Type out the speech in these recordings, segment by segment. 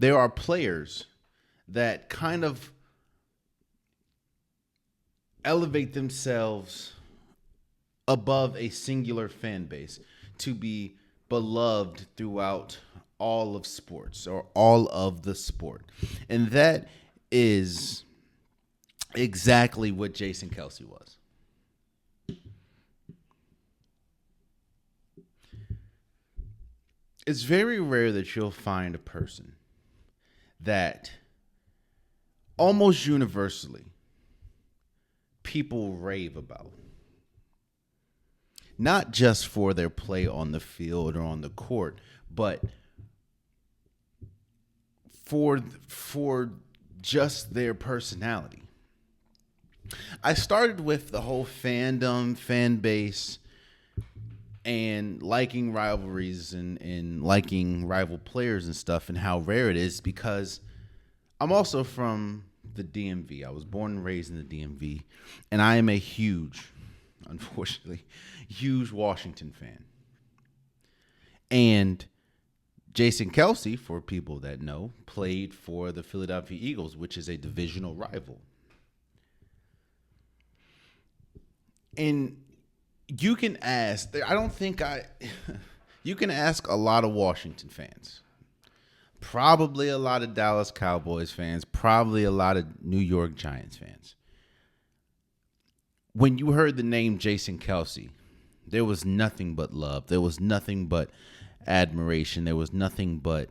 there are players that kind of elevate themselves above a singular fan base to be beloved throughout all of sports or all of the sport. And that is exactly what Jason Kelce was. It's very rare that you'll find a person that almost universally people rave about. Not just for their play on the field or on the court, but for just their personality. I started with the whole fandom, fan base, and liking rivalries and liking rival players and stuff and how rare it is because I'm also from the DMV. I was born and raised in the DMV, and I am a huge, unfortunately, huge Washington fan. And Jason Kelce, for people that know, played for the Philadelphia Eagles, which is a divisional rival. And you can ask, I don't think I, you can ask a lot of Washington fans, probably a lot of Dallas Cowboys fans, probably a lot of New York Giants fans. When you heard the name Jason Kelce, there was nothing but love. There was nothing but admiration. There was nothing but,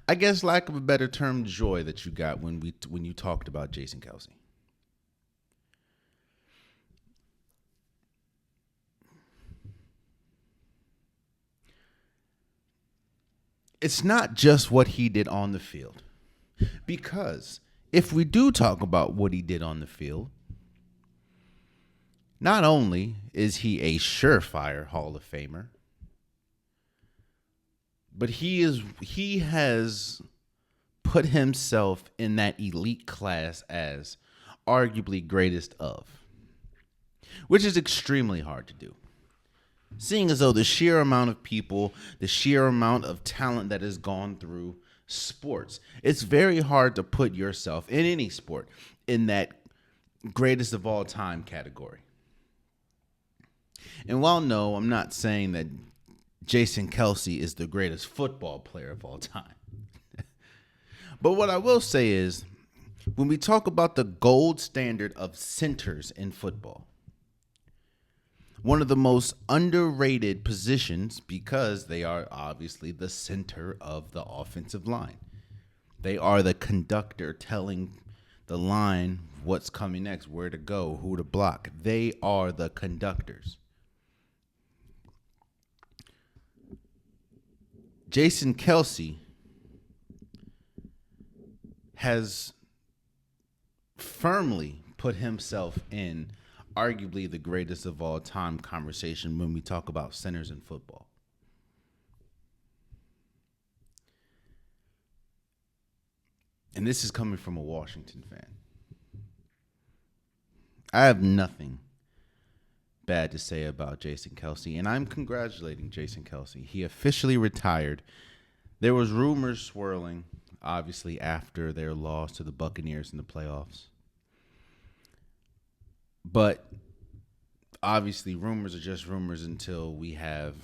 I guess, lack of a better term, joy that you got when you talked about Jason Kelce. It's not just what he did on the field. Because if we do talk about what he did on the field, not only is he a surefire Hall of Famer, but he has put himself in that elite class as arguably greatest of, which is extremely hard to do. Seeing as though the sheer amount of people, the sheer amount of talent that has gone through sports, it's very hard to put yourself in any sport in that greatest of all time category. And while no, I'm not saying that Jason Kelce is the greatest football player of all time. But what I will say is, when we talk about the gold standard of centers in football, one of the most underrated positions because they are obviously the center of the offensive line. They are the conductor telling the line what's coming next, where to go, who to block. They are the conductors. Jason Kelce has firmly put himself in arguably the greatest of all time conversation when we talk about centers in football. And this is coming from a Washington fan. I have nothing bad to say about Jason Kelce, and I'm congratulating Jason Kelce. He officially retired. There was rumors swirling, obviously, after their loss to the Buccaneers in the playoffs. But obviously, rumors are just rumors until we have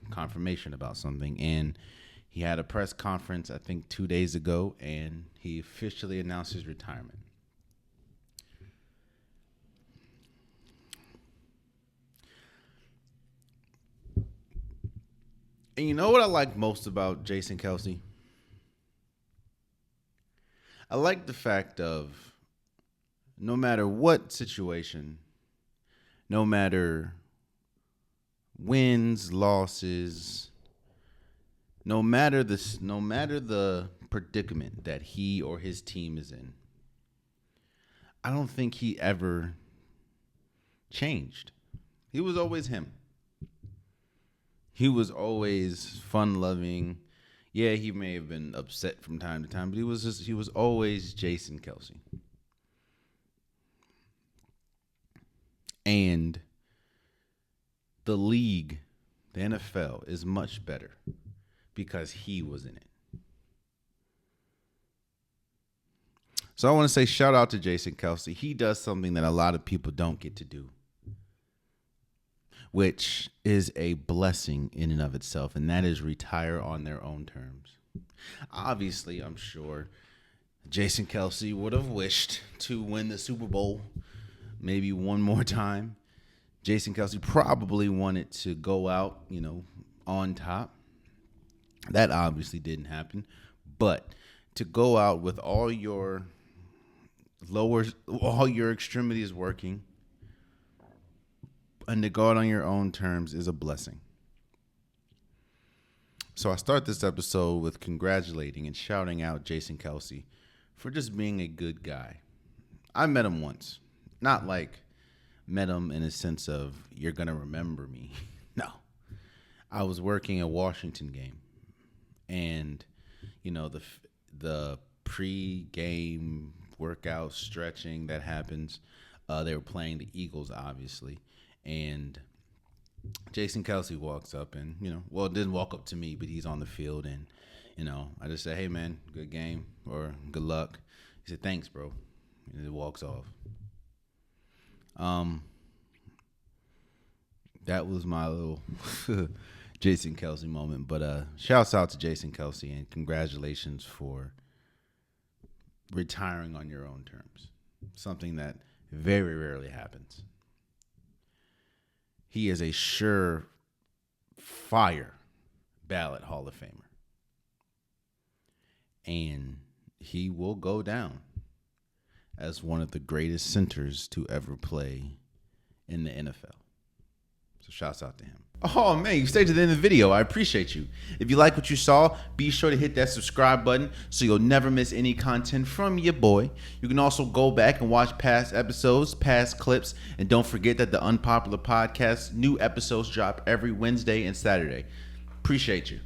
confirmation about something. And he had a press conference, I think, 2 days ago, and he officially announced his retirement. And you know what I like most about Jason Kelce? I like the fact of no matter what situation, no matter wins, losses, no matter the predicament that he or his team is in, I don't think he ever changed. He was always him. He was always fun-loving. Yeah, he may have been upset from time to time, but he was always Jason Kelce. And the league, the NFL, is much better because he was in it. So I want to say shout out to Jason Kelce. He does something that a lot of people don't get to do, which is a blessing in and of itself, and that is retire on their own terms. Obviously, I'm sure Jason Kelce would have wished to win the Super Bowl maybe one more time. Jason Kelce probably wanted to go out, on top. That obviously didn't happen. But to go out with all your extremities working and to go out on your own terms is a blessing. So I start this episode with congratulating and shouting out Jason Kelce for just being a good guy. I met him once. Not like met him in a sense of you're going to remember me. No. I was working a Washington game. And, the pre-game workout stretching that happens, they were playing the Eagles, obviously. And Jason Kelce walks up and, didn't walk up to me, but he's on the field. And, I just said, hey, man, good game or good luck. He said, thanks, bro. And he walks off. That was my little Jason Kelce moment. But shouts out to Jason Kelce and congratulations for retiring on your own terms. Something that very rarely happens. He is a sure fire ballot Hall of Famer. And he will go down as one of the greatest centers to ever play in the NFL. So shouts out to him. Oh, man, you stayed to the end of the video. I appreciate you. If you like what you saw, be sure to hit that subscribe button so you'll never miss any content from your boy. You can also go back and watch past episodes, past clips, and don't forget that the Unpopular Podcast, new episodes drop every Wednesday and Saturday. Appreciate you.